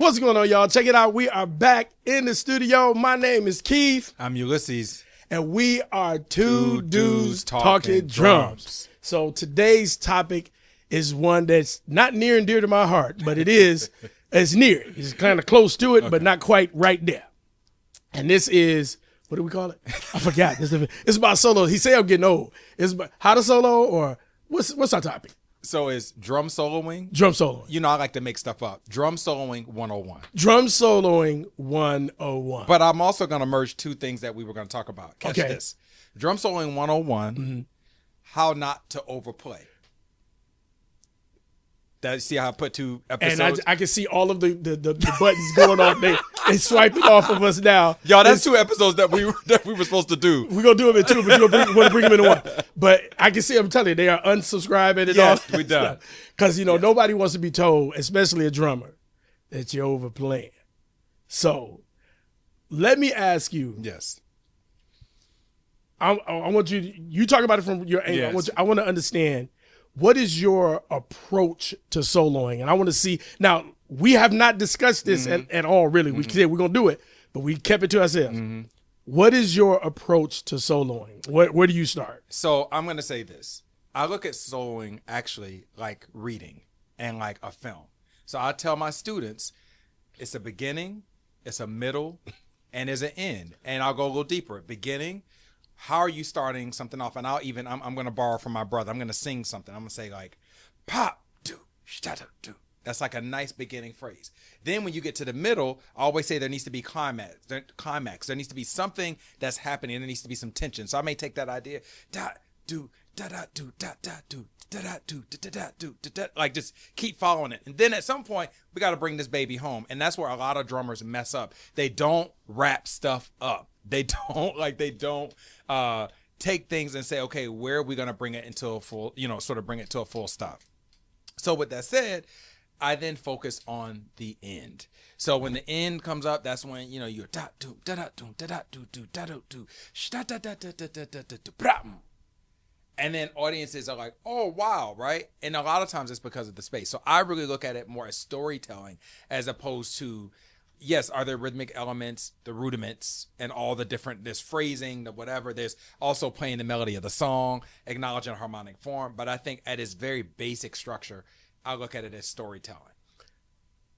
What's going on, y'all? Check it out. We are back in the studio. My name is Keith. I'm Ulysses. And we are two dudes talking drums. So today's topic is one that's not near and dear to my heart, but it is. It's near. It's kind of close to it, but not quite right there. And this is, what do we call it? I forgot. It's about solos. He say I'm getting old. It's about how to solo, or what's our topic? So it's drum soloing. Drum soloing. You know, I like to make stuff up. Drum soloing 101. Drum soloing 101. But I'm also going to merge two things that we were going to talk about. Catch Okay. this. Drum soloing 101, how not to overplay. See how I put two episodes? And I can see all of the buttons going off. They swiping off of us now. Y'all, that's two episodes that we were supposed to do. We're going to do them in two, but you want to bring them into one. But I can see, I'm telling you, they are unsubscribing and Yes, all. we done. Because, nobody wants to be told, especially a drummer, that you're overplaying. So let me ask you. Yes. I want you talk about it from your angle. Yes. I want to understand, what is your approach to soloing? And I want to see, now, we have not discussed this at all, really. We said we're going to do it, but we kept it to ourselves. What is your approach to soloing? Where do you start? So I'm going to say this. I look at soloing actually like reading and like a film. So I tell my students, it's a beginning, it's a middle, and there's an end. And I'll go a little deeper. Beginning, how are you starting something off? And I'm going to borrow from my brother. I'm going to sing something. I'm going to say like, pop, do, shtada, do. That's like a nice beginning phrase. Then when you get to the middle, I always say there needs to be climax. There needs to be something that's happening. There needs to be some tension. So I may take that idea, da, do, da, da, do, da, da, do, da, da, do, da, da, do, da, da, like just keep following it. And then at some point, we got to bring this baby home. And that's where a lot of drummers mess up. They don't wrap stuff up. They don't take things and say, okay, where are we going to bring it into a full, sort of bring it to a full stop. So with that said, I then focus on the end. So when the end comes up, that's when, you're da do da da do da da do do da do do da da da da da da da da bram. And then audiences are like, oh, wow, right? And a lot of times it's because of the space. So I really look at it more as storytelling as opposed to, yes, are there rhythmic elements, the rudiments, and all the different, there's phrasing, the whatever. There's also playing the melody of the song, acknowledging harmonic form. But I think at its very basic structure, I look at it as storytelling.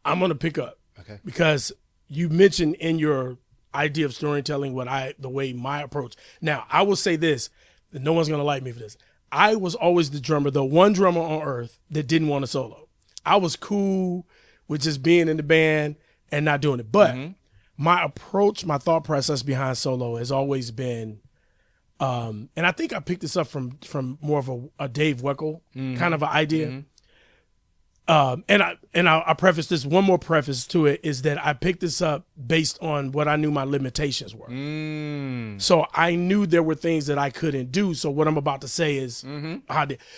I'm going to pick up. Okay. Because you mentioned in your idea of storytelling the way my approach. Now, I will say this, and no one's going to like me for this. I was always the one drummer on earth that didn't want to solo. I was cool with just being in the band and not doing it. But my approach, my thought process behind solo has always been, and I think I picked this up from more of a Dave Weckl kind of an idea. And I preface this, one more preface to it is that I picked this up based on what I knew my limitations were. So I knew there were things that I couldn't do. So what I'm about to say is,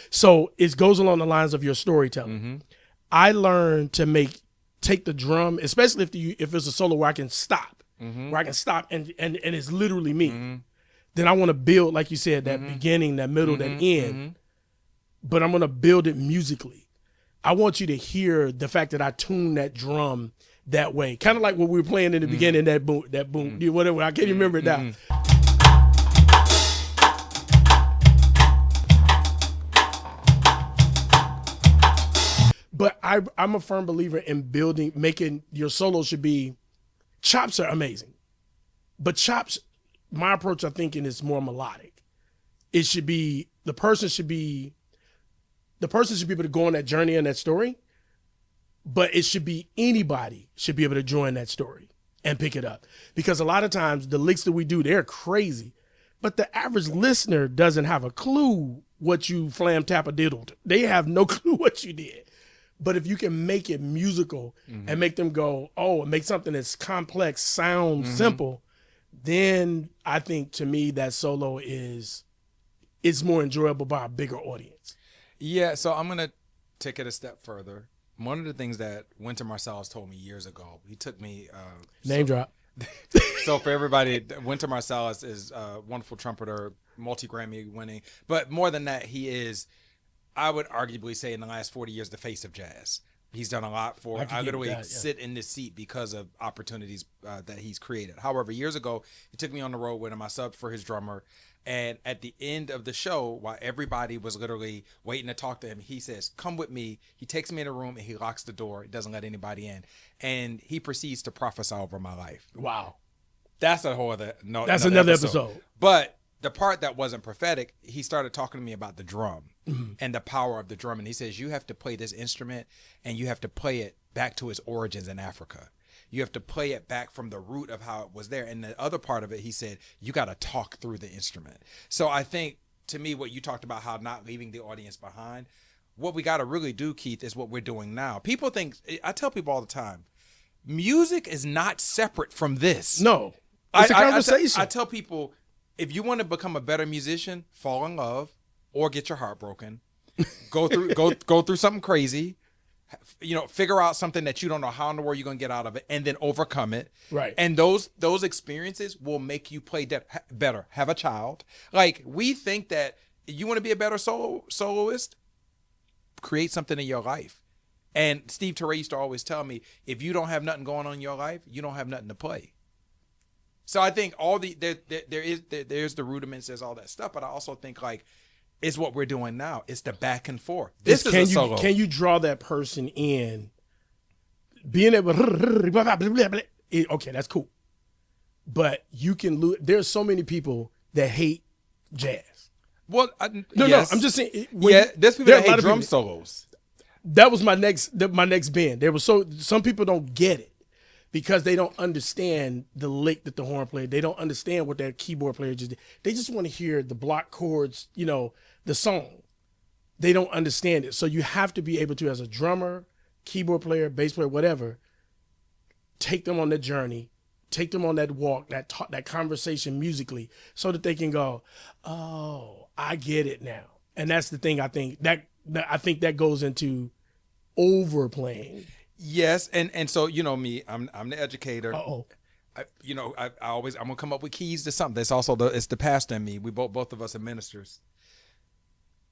so it goes along the lines of your storytelling. I learned to take the drum, especially if it's a solo where I can stop, and it's literally me. Then I want to build, like you said, that beginning, that middle, that end, but I'm going to build it musically. I want you to hear the fact that I tune that drum that way. Kind of like what we were playing in the beginning, that boom, whatever. I can't remember it now. But I'm a firm believer in making your solo should be, chops are amazing. But chops, my approach, I think, is more melodic. It should be, the person should be able to go on that journey and that story, but it should be, anybody should be able to join that story and pick it up. Because a lot of times the licks that we do, they're crazy, but the average listener doesn't have a clue what you flam tap a diddled. They have no clue what you did. But if you can make it musical and make them go, oh, and make something that's complex sound simple, then I think, to me, that solo is more enjoyable by a bigger audience. Yeah, so I'm going to take it a step further. One of the things that Wynton Marsalis told me years ago, he took me... Name drop. So for everybody, Wynton Marsalis is a wonderful trumpeter, multi-Grammy winning. But more than that, he is, I would arguably say, in the last 40 years, the face of jazz. He's done a lot for. can I get literally that, yeah. sit in this seat because of opportunities that he's created. However, years ago, he took me on the road with him. I subbed for his drummer. And at the end of the show, while everybody was literally waiting to talk to him, he says, "Come with me." He takes me in a room and he locks the door. He doesn't let anybody in. And he proceeds to prophesy over my life. Wow. That's a whole other. No, That's another episode. But the part that wasn't prophetic, he started talking to me about the drum and the power of the drum. And he says, you have to play this instrument and you have to play it back to its origins in Africa. You have to play it back from the root of how it was there. And the other part of it, he said, you got to talk through the instrument. So I think, to me, what you talked about, how not leaving the audience behind, what we got to really do, Keith, is what we're doing now. People think, I tell people all the time, music is not separate from this. No. It's a conversation. I tell people, if you want to become a better musician, fall in love or get your heart broken. Go through something crazy. Figure out something that you don't know how in the world you're going to get out of it, and then overcome it. Right. And those experiences will make you play better. Have a child. Like, we think that you want to be a better soloist, create something in your life. And Steve Turre used to always tell me, if you don't have nothing going on in your life, you don't have nothing to play. So I think there's the rudiments, there's all that stuff, but I also think, like, it's what we're doing now. It's the back and forth. This is a solo. Can you draw that person in? Being able to, okay, that's cool. But you can lose. There's so many people that hate jazz. Well, No, I'm just saying. There's people that hate drum solos. That was my next band. There was some people don't get it because they don't understand the lick that the horn played. They don't understand what that keyboard player just did. They just want to hear the block chords, the song. They don't understand it. So you have to be able to, as a drummer, keyboard player, bass player, whatever, take them on that journey, take them on that walk, that conversation musically, so that they can go, oh, I get it now. And that's the thing. I think that goes into overplaying. Yes, and so me, I'm the educator. Uh-oh. I'm gonna come up with keys to something. It's also it's the pastor in me. We both of us are ministers.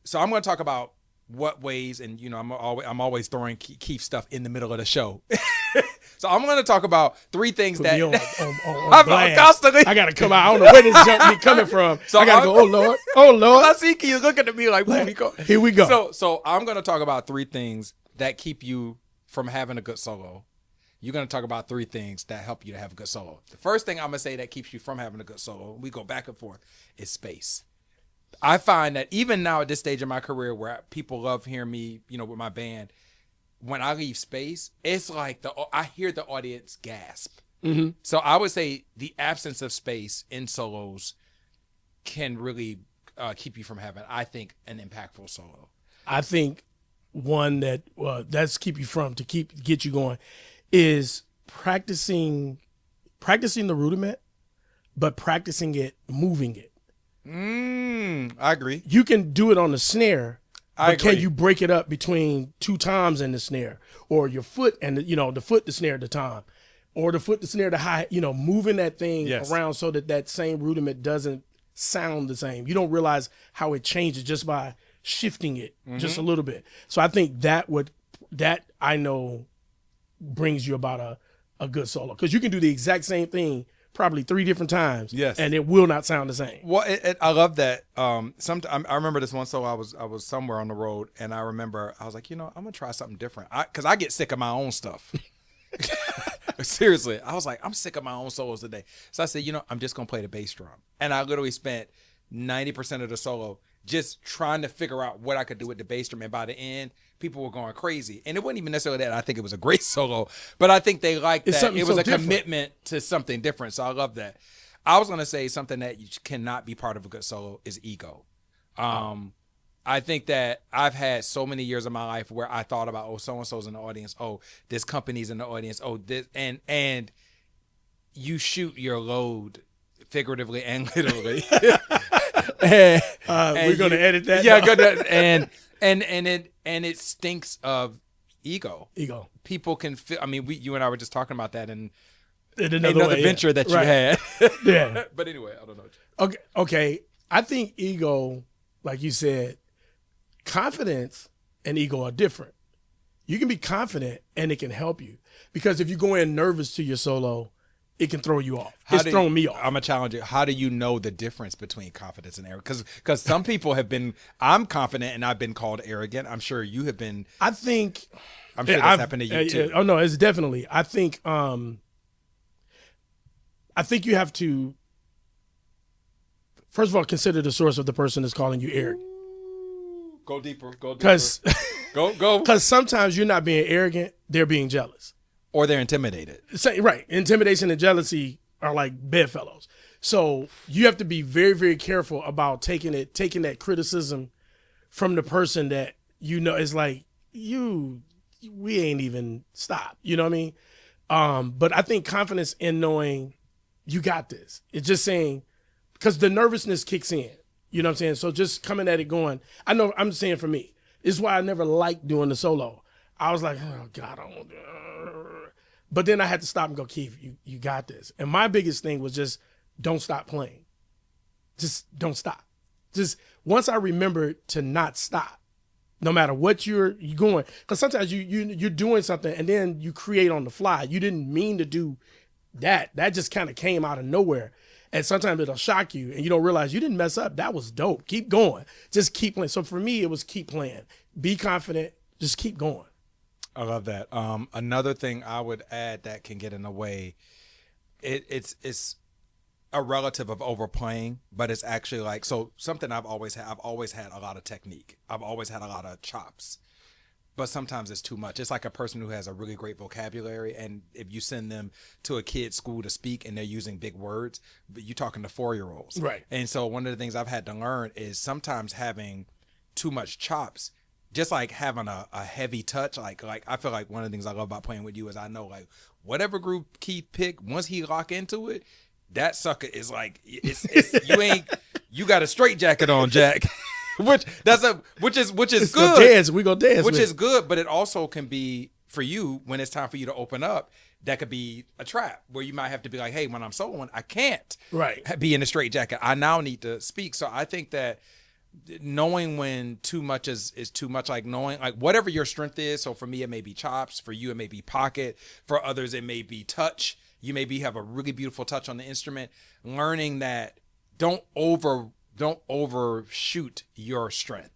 So I'm gonna talk about what ways, and I'm always throwing Keith stuff in the middle of the show. So I'm gonna talk about three things that I'm constantly. I gotta come out. I don't know where this jump be coming from. So I gotta go. Oh Lord. I see Keith looking at me like, here we go. So I'm gonna talk about three things that keep you from having a good solo. You're going to talk about three things that help you to have a good solo. The first thing I'm going to say that keeps you from having a good solo, we go back and forth, is space. I find that even now at this stage of my career where people love hearing me, with my band, when I leave space, it's like I hear the audience gasp. Mm-hmm. So I would say the absence of space in solos can really keep you from having, I think, an impactful solo. I think one that's get you going is practicing the rudiment, but practicing it, moving it. I agree. You can do it on the snare, but agree. Can you break it up between two toms in the snare, or your foot and the foot, the snare, the tom, or the foot, the snare, the hi, moving that thing around so that same rudiment doesn't sound the same. You don't realize how it changes just by shifting it just a little bit. So I think that I know brings you about a good solo, because you can do the exact same thing probably 3 different times, and it will not sound the same. Well, I love that. I remember this one solo. I was somewhere on the road, and I remember I was like, I'm gonna try something different, because I get sick of my own stuff. Seriously, I was like, I'm sick of my own solos today. So I said, I'm just gonna play the bass drum, and I literally spent 90% of the solo just trying to figure out what I could do with the bass drum. And by the end, people were going crazy. And it wasn't even necessarily that I think it was a great solo, but I think they liked that it was a commitment to something different. So I love that. I was going to say something that you cannot be part of a good solo is ego. I think that I've had so many years of my life where I thought about, so-and-so's in the audience. Oh, this company's in the audience. Oh, this, and you shoot your load figuratively and literally. We're going to edit that. Yeah, good. And it stinks of ego. People can feel. I mean, you and I were just talking about that in another venture that you had. Yeah. But anyway, I don't know. Okay. I think ego, like you said, confidence and ego are different. You can be confident and it can help you. Because if you go in nervous to your solo, it can throw you off. It's thrown me off. I'm a challenger. How do you know the difference between confidence and arrogance? Because some people have been, I'm confident and I've been called arrogant. I'm sure you have been. I think. I'm sure that's happened to you too. Oh no, it's definitely. I think you have to, first of all, consider the source of the person that's calling you arrogant. Go deeper. Because go. Because sometimes you're not being arrogant, they're being jealous. Or they're intimidated. Right. Intimidation and jealousy are like bedfellows. So you have to be very, very careful about taking that criticism from the person that you know is like, we ain't even stop. You know what I mean? But I think confidence in knowing you got this. It's just saying, because the nervousness kicks in. You know what I'm saying? So just coming at it going, I know I'm saying for me, this is why I never liked doing the solo. I was like, oh God, I don't. But then I had to stop and go, Keith, you got this. And my biggest thing was just don't stop playing. Just don't stop. Just once I remembered to not stop, no matter what you're going, because sometimes you're doing something and then you create on the fly. You didn't mean to do that. That just kind of came out of nowhere. And sometimes it'll shock you and you don't realize you didn't mess up. That was dope. Keep going. Just keep playing. So for me, it was keep playing. Be confident. Just keep going. I love that. Another thing I would add that can get in the way, it's a relative of overplaying, but it's actually like, so something I've always had a lot of technique. I've always had a lot of chops, but sometimes it's too much. It's like a person who has a really great vocabulary, and if you send them to a kid's school to speak and they're using big words, but you're talking to 4-year-olds. Right. And so one of the things I've had to learn is sometimes having too much chops, just like having a heavy touch, like I feel like one of the things I love about playing with you is I know like whatever group Keith pick, once he lock into it, that sucker is like it's you got a straight jacket on, Jack. which is It's good. Dance. We gonna dance. Which is good, but it also can be for you when it's time for you to open up. That could be a trap where you might have to be like, hey, when I'm soloing, I can't be in a straight jacket. I now need to speak. So I think that knowing when too much is too much, like knowing like whatever your strength is. So for me, it may be chops. For you, it may be pocket. For others, it may be touch. You maybe have a really beautiful touch on the instrument. Learning that don't overshoot your strength.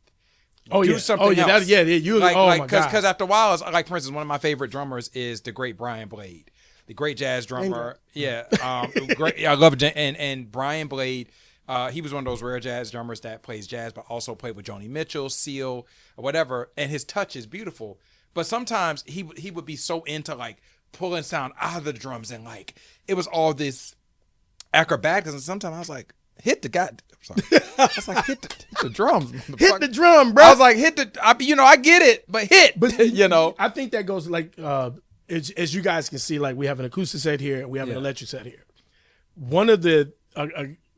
Do something else. You my God. Because after a while, it's like, for instance, one of my favorite drummers is the great Brian Blade, the great jazz drummer. Great. I love it. And Brian Blade. He was one of those rare jazz drummers that plays jazz, but also played with Joni Mitchell, Seal, or whatever. And his touch is beautiful. But sometimes he would be so into like pulling sound out of the drums, and like it was all this acrobatics. And sometimes I was like, hit the guy. I was like, hit the drums. Hit the drum, bro. I was like, I get it, but hit. But I think that goes like as you guys can see, like we have an acoustic set here and we have an electric set here. One of the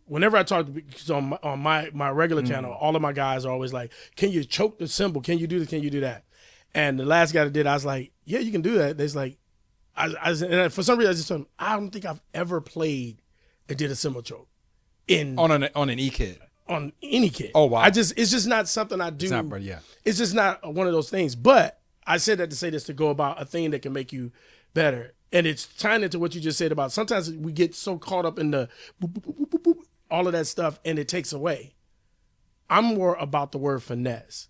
whenever I talk on my regular channel, all of my guys are always like, can you choke the cymbal? Can you do this? Can you do that? And the last guy that did, I was like, yeah, you can do that. They's like, and for some reason I just told him, I don't think I've ever played and did a cymbal choke on an E kit. On any kit. Oh wow! It's just not something I do. It's not, yeah. It's just not one of those things. But I said that to say this, to go about a thing that can make you better, and it's tying into what you just said about sometimes we get so caught up in the boop, boop, boop, boop, boop, all of that stuff, and it takes away. I'm more about the word finesse,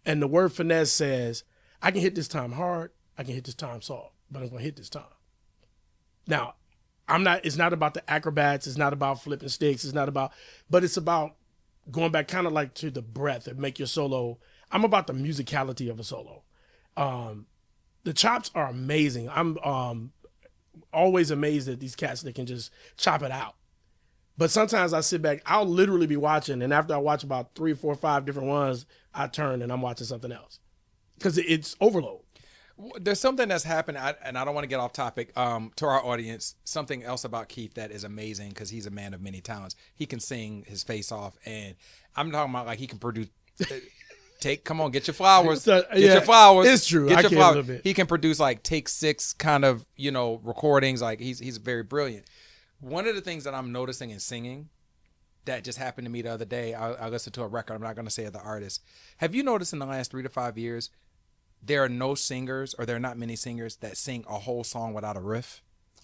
and the word finesse says I can hit this time hard, I can hit this time soft, but I'm gonna hit this time. Now, it's not about the acrobats, it's not about flipping sticks, but it's about going back kind of like to the breath and make your solo. I'm about the musicality of a solo. The chops are amazing. I'm always amazed at these cats that can just chop it out. But sometimes I sit back, I'll literally be watching, and after I watch about 3, 4, 5 different ones, I turn and I'm watching something else. Because it's overload. There's something that's happened, and I don't want to get off topic, to our audience, something else about Keith that is amazing because he's a man of many talents. He can sing his face off, and I'm talking about like he can produce, come on, get your flowers. Get your flowers. It's true. Get I your can flowers. a little bit. He can produce like take 6 kind of, recordings. Like he's very brilliant. One of the things that I'm noticing in singing that just happened to me the other day, I listened to a record. I'm not going to say the artist. Have you noticed in the last 3 to 5 years, there are no singers, or there are not many singers that sing a whole song without a riff.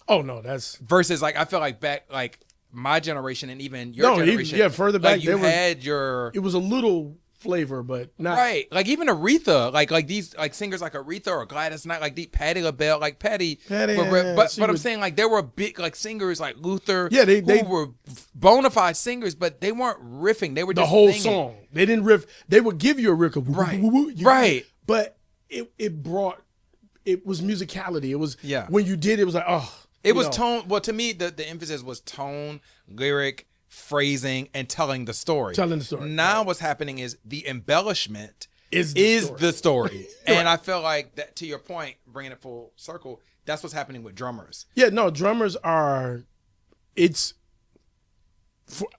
Oh no, that's Versus, like, I feel like back, like my generation and even your generation, further back, like you had your, it was a little flavor, but not right. Like even Aretha, like these like singers like Aretha or Gladys Knight, like Patti LaBelle, like Patti. But I'm saying, like, there were big like singers like Luther. Yeah, they were bona fide singers, but they weren't riffing. They were the just whole singing. song. They didn't riff. They would give you a riff, Right. Right. But it was musicality. It was Yeah. when you did it was like, oh, It was tone. Well, to me, the emphasis was tone, lyric, phrasing, and telling the story. Telling the story. Now what's happening is the embellishment Is the story. And I feel like that, to your point, bringing it full circle, that's what's happening with drummers. Yeah, no, drummers are.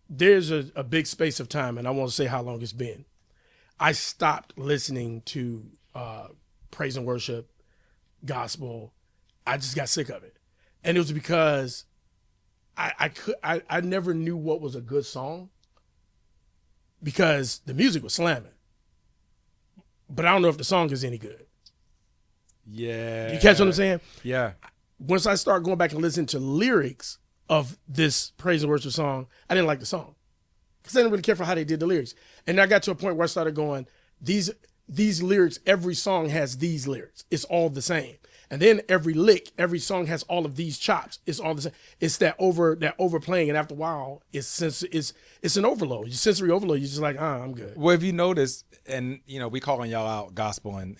There's a big space of time, and I won't say how long it's been. I stopped listening to praise and worship, gospel. I just got sick of it, and it was because I never knew what was a good song because the music was slamming, but I don't know if the song is any good. Yeah. You catch what I'm saying? Yeah. Once I started going back and listening to lyrics of this praise and worship song, I didn't like the song because I didn't really care for how they did the lyrics. And I got to a point where I started going, these lyrics, every song has these lyrics. It's all the same. And then every lick, every song has all of these chops. It's all the same. It's that overplaying, and after a while, it's an overload. Your sensory overload. You're just like, I'm good. Well, if you notice, and we calling y'all out gospel and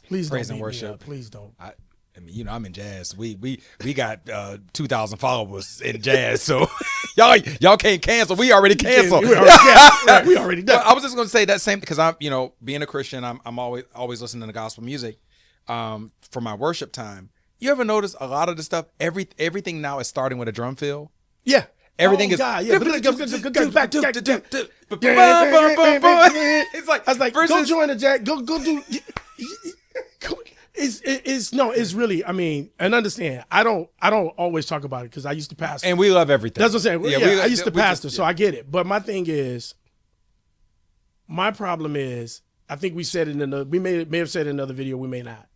Please praise don't and beat me worship. up. Please don't. I mean, I'm in jazz. We got 2,000 followers in jazz, so y'all can't cancel. We already canceled. We already done. I was just gonna say that same because I'm being a Christian. I'm always listening to gospel music for my worship time. You ever notice a lot of the stuff? Everything now is starting with a drum fill. Yeah. Everything is. God, yeah. It's like I was like, go join the jack. Go do. It's really. I mean, and understand. I don't always talk about it because I used to pastor. And we love everything. That's what I'm saying. Yeah, I used to pastor, just, so I get it. But my thing is, my problem is, I think we said it we may have said it in another video. We may not.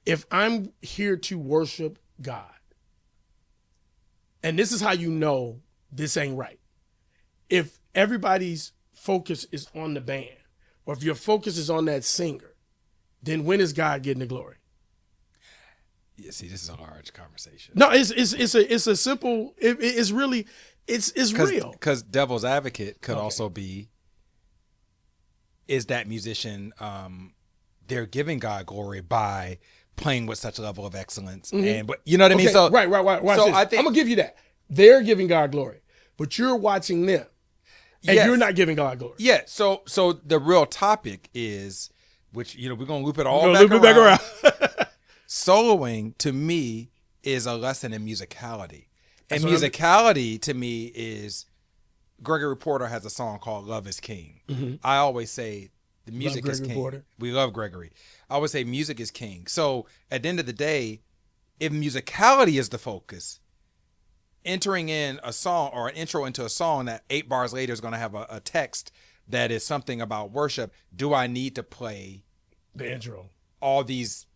If I'm here to worship God, and this is how you know this ain't right. If everybody's focus is on the band, or if your focus is on that singer, then when is God getting the glory? Yeah, see, this is a large conversation. No, it's a simple. It's really it's real. Because devil's advocate could also be, is that musician they're giving God glory by playing with such a level of excellence, and but you know what I mean. So right. Watch so this. I think I'm gonna give you that. They're giving God glory, but you're watching them, and you're not giving God glory. Yeah. So the real topic is, which we're gonna loop it all back around. Soloing to me is a lesson in musicality, and musicality to me is. Gregory Porter has a song called "Love Is King." Mm-hmm. I always say the music is king. Porter. We love Gregory. I always say music is king. So at the end of the day, if musicality is the focus, entering in a song or an intro into a song that 8 bars later is going to have a text that is something about worship, do I need to play the intro? All these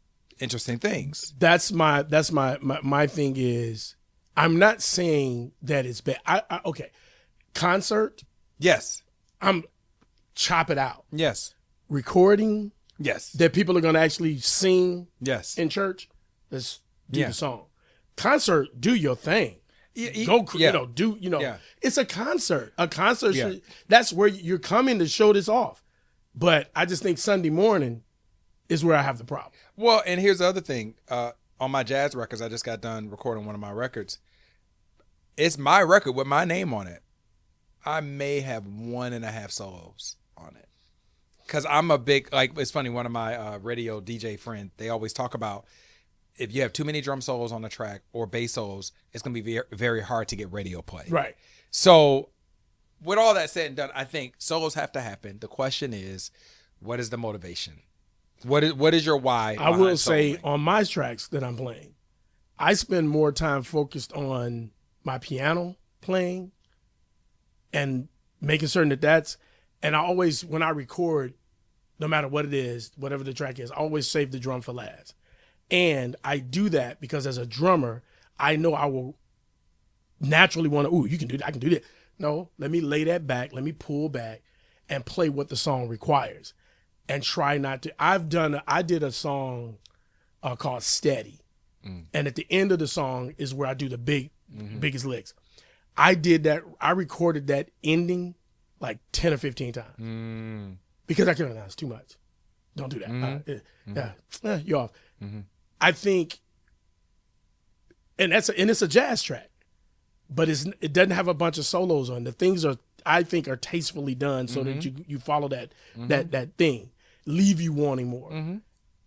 interesting things. That's my thing is, I'm not saying that it's bad. Okay. Concert, yes. I'm chop it out. Yes. Recording, yes. That people are going to actually sing, yes, in church. Let's do the song. Concert, do your thing. Go, do. It's a concert. A concert, that's where you're coming to show this off. But I just think Sunday morning is where I have the problem. Well, and here's the other thing. On my jazz records, I just got done recording one of my records. It's my record with my name on it. I may have 1.5 solos on it. Because I'm a big, it's funny, one of my radio DJ friends, they always talk about if you have too many drum solos on the track or bass solos, it's going to be very, very hard to get radio play. Right. So with all that said and done, I think solos have to happen. The question is, what is the motivation? What is your why? I will say on my tracks that I'm playing, I spend more time focused on my piano playing and making certain that that's, and I always, when I record, no matter what it is, whatever the track is, I always save the drum for last. And I do that because as a drummer, I know I will naturally want to, ooh, you can do that, I can do that. No, let me lay that back, let me pull back and play what the song requires and try not to. I did a song called Steady. And at the end of the song is where I do the biggest licks. I did that, I recorded that ending like 10 or 15 times because I couldn't, it's too much. Don't do that. You're off. I think, and it's a jazz track, but it doesn't have a bunch of solos on. The things I think are tastefully done so that you follow that thing, leave you wanting more.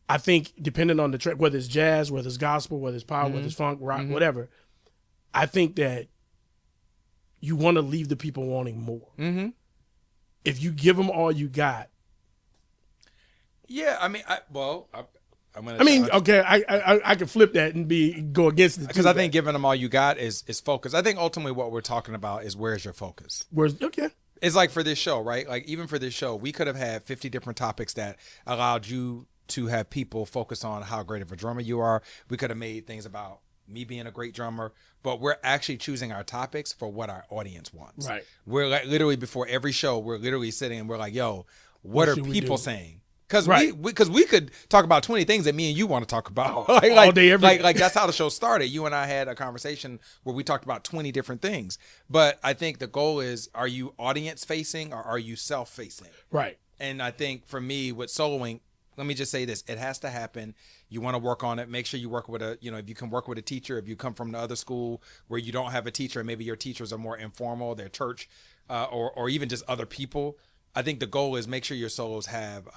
I think depending on the track, whether it's jazz, whether it's gospel, whether it's pop, whether it's funk, rock, whatever, I think that you want to leave the people wanting more. If you give them all you got. Yeah, I mean, okay, I can flip that and go against it because I think giving them all you got is focus. I think ultimately what we're talking about is where's your focus. Okay. It's like for this show, right? Like even for this show, we could have had 50 different topics that allowed you to have people focus on how great of a drummer you are. We could have made things about me being a great drummer, but we're actually choosing our topics for what our audience wants. Right. We're like literally before every show, we're literally sitting and we're like, yo, what are people saying? Because we could talk about 20 things that me and you want to talk about all day, every day. Like that's how the show started. You and I had a conversation where we talked about 20 different things. But I think the goal is, are you audience facing or are you self facing? Right. And I think for me with soloing, let me just say this, it has to happen. You want to work on it. Make sure you work with if you can work with a teacher, if you come from the other school where you don't have a teacher, maybe your teachers are more informal, their church, or even just other people. I think the goal is make sure your solos have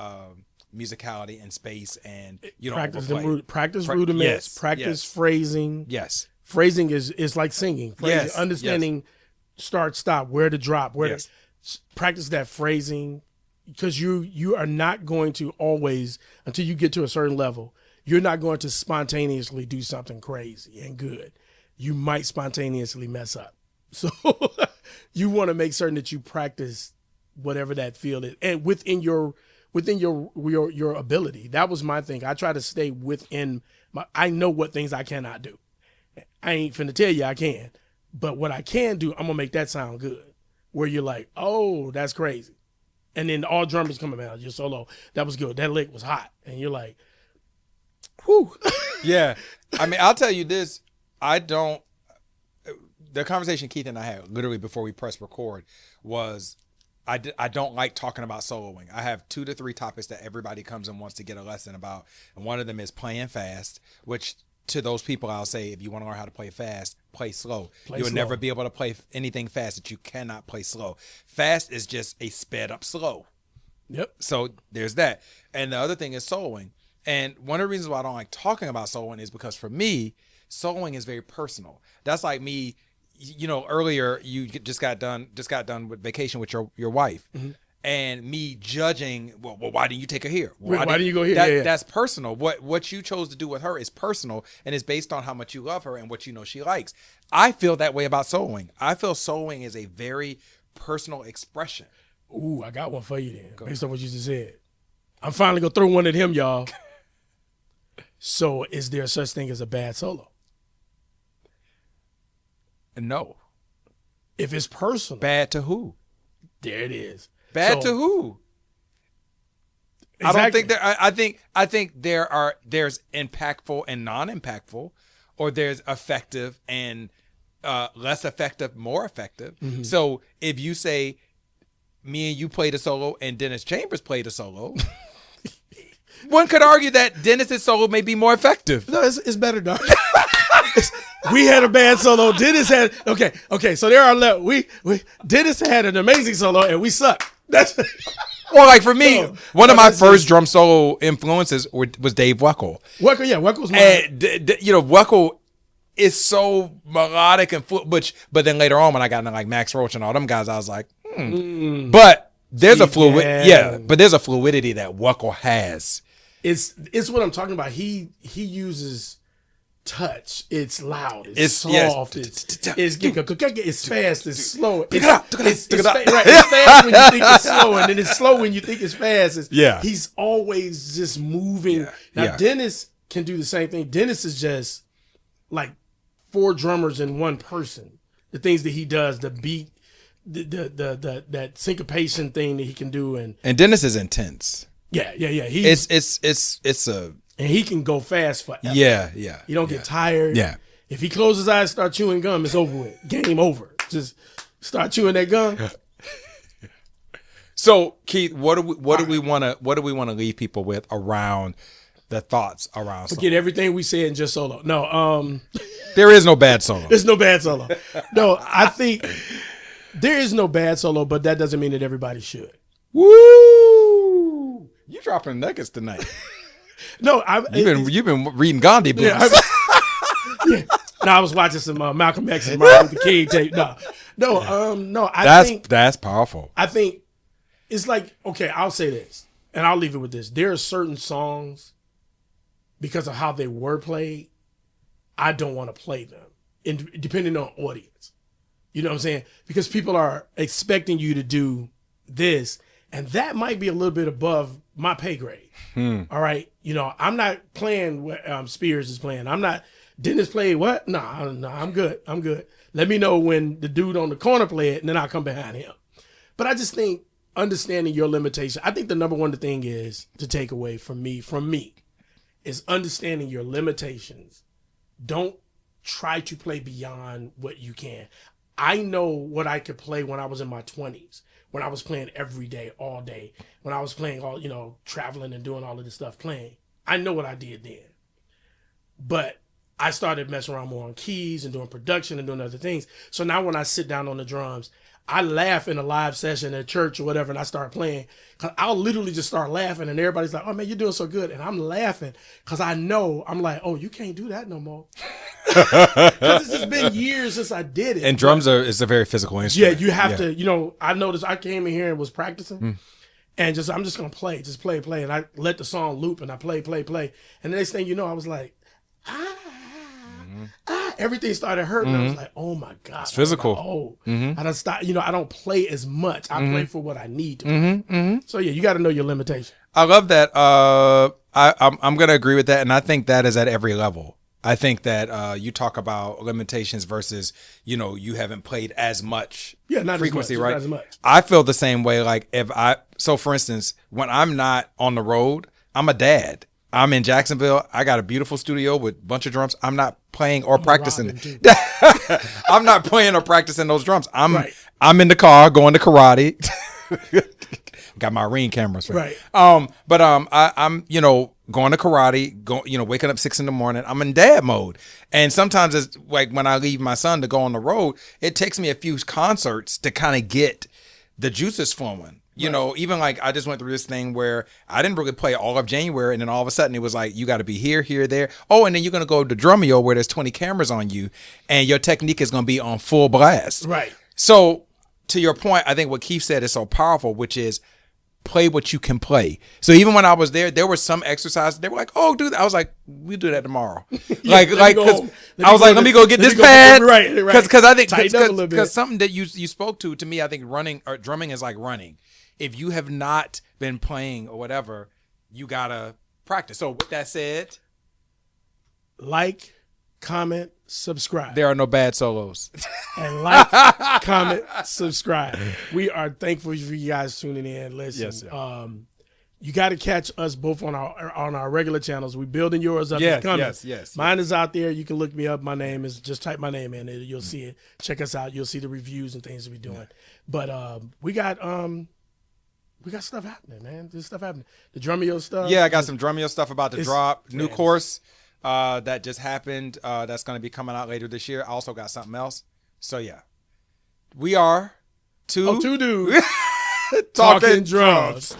musicality and space, and you don't overplay. Practice rudiments, practice phrasing. Yes. Phrasing is like singing. Phrasing, understanding start, stop, where to drop, to practice that phrasing, because you are not going to always, until you get to a certain level, you're not going to spontaneously do something crazy and good. You might spontaneously mess up. So you want to make certain that you practice whatever that field is, and within your ability. That was my thing. I try to stay within I know what things I cannot do. I ain't finna tell you I can, but what I can do, I'm gonna make that sound good. Where you're like, oh, that's crazy. And then all drummers come out, your solo, that was good. That lick was hot. And you're like, whew. Yeah. I mean, I'll tell you this. The conversation Keith and I had literally before we pressed record was, I don't like talking about soloing. I have 2 to 3 topics that everybody comes and wants to get a lesson about. And one of them is playing fast, which to those people, I'll say, if you want to learn how to play fast, play slow. You'll never be able to play anything fast that you cannot play slow. Fast is just a sped up slow. Yep. So there's that. And the other thing is soloing. And one of the reasons why I don't like talking about soloing is because for me, soloing is very personal. That's like me, earlier you just got done with vacation with your wife. And me judging, well, why didn't you take her here? Why didn't you go here? That's personal. What you chose to do with her is personal, and it's based on how much you love her and what you know she likes. I feel that way about soloing. I feel soloing is a very personal expression. Ooh, I got one for you then, based on what you just said. I'm finally going to throw one at him, y'all. So is there such thing as a bad solo? No. If it's personal. Bad to who? There it is. Bad to who? Exactly. I don't think there. I think there's impactful and non-impactful, or there's effective and less effective, more effective. So if you say me and you played a solo and Dennis Chambers played a solo, one could argue that Dennis's solo may be more effective. No, it's better done. We had a bad solo. Dennis had okay. So there are we Dennis had an amazing solo and we suck. That's well, like for me, one of my first drum solo influences was Dave Weckl. Weckel's my. And Weckl is so melodic and but then later on when I got into like Max Roach and all them guys, I was like, But there's a fluidity that Weckl has. It's what I'm talking about. He uses touch. It's loud. It's It's- yes. soft. It's fast. It's slow. It's Right. It's fast when you think it's slow, and then it's slow when you think it's fast. Yeah. He's always just moving. Yeah. Now Yeah. Dennis can do the same thing. Dennis is just like 4 drummers in one person. The things that he does, the beat, the that syncopation thing that he can do, and Dennis is intense. yeah. He's It's a and he can go fast forever. yeah. You don't get tired. Yeah. If he closes his eyes, start chewing gum, it's over with. Game over. Just start chewing that gum. So Keith, what do we want to leave people with around the thoughts around? Forget everything we said and just solo. No, There is no bad solo. there's no bad solo. No, I think there is no bad solo, but that doesn't mean that everybody should. Woo! You dropping nuggets tonight. No, You've been reading Gandhi books. Yeah. No, I was watching some Malcolm X and Martin Luther King tape. No. I think That's powerful. it's like, okay, I'll say this, and I'll leave it with this. There are certain songs, because of how they were played, I don't want to play them, depending on audience. You know what I'm saying? Because people are expecting you to do this, and that might be a little bit above my pay grade. All right? I'm not playing what Spears is playing. I'm not. Dennis played what? No, I'm good. Let me know when the dude on the corner play it, and then I'll come behind him. But I just think understanding your limitation. I think the number one thing is to take away from me, is understanding your limitations. Don't try to play beyond what you can. I know what I could play when I was in my 20s, when I was playing every day, all day, when I was playing all, traveling and doing all of this stuff, playing. I know what I did then. But I started messing around more on keys and doing production and doing other things. So now when I sit down on the drums, I laugh in a live session at church or whatever, and I start playing. Cause I'll literally just start laughing, and everybody's like, "Oh man, you're doing so good," and I'm laughing because I know I'm like, "Oh, you can't do that no more." Because it's just been years since I did it. And drums is a very physical Yeah, instrument. you have to. I noticed I came in here and was practicing, and I'm just gonna play, and I let the song loop, and I play, and the next thing you know, I was like, everything started hurting. I was like, oh my God. It's physical. I don't stop. I don't play as much. I play for what I need to play. So yeah, you got to know your limitation. I love that. I'm going to agree with that. And I think that is at every level. I think that you talk about limitations versus, you haven't played as much Not frequency, as much, right? Not as much. I feel the same way. Like so for instance, when I'm not on the road, I'm a dad. I'm in Jacksonville. I got a beautiful studio with a bunch of drums. I'm not playing or practicing. I'm not playing or practicing those drums. I'm in the car going to karate. Got my Ring cameras. Right. I'm going to karate, waking up 6 a.m. I'm in dad mode. And sometimes it's like when I leave my son to go on the road, it takes me a few concerts to kind of get the juices flowing. Even like I just went through this thing where I didn't really play all of January, and then all of a sudden it was like, you got to be here, there. Oh, and then you're going to go to Drumeo where there's 20 cameras on you and your technique is going to be on full blast. Right. So to your point, I think what Keith said is so powerful, which is play what you can play. So even when I was there were some exercises. They were like, "Oh, do that." I was like, "We do that tomorrow." Let me go get this pad. Right. Because I think because something that you spoke to me, I think running or drumming is like running. If you have not been playing or whatever, you gotta practice. So with that said, like, comment, subscribe. there are no bad solos. And like, comment, subscribe. We are thankful for you guys tuning in. Listen, Yes, sir. You got to catch us both on our regular channels. We're building yours up. It's coming. Yes. Mine is out there. You can look me up. My name is, just type my name in. You'll see it. Check us out. You'll see the reviews and things that we're doing. But we got stuff happening, man. There's stuff happening. The Drumeo stuff. Yeah, I got some Drumeo stuff about to drop. New man. course that just happened. That's going to be coming out later this year. I also got something else. So yeah, we are two two dudes talking drums.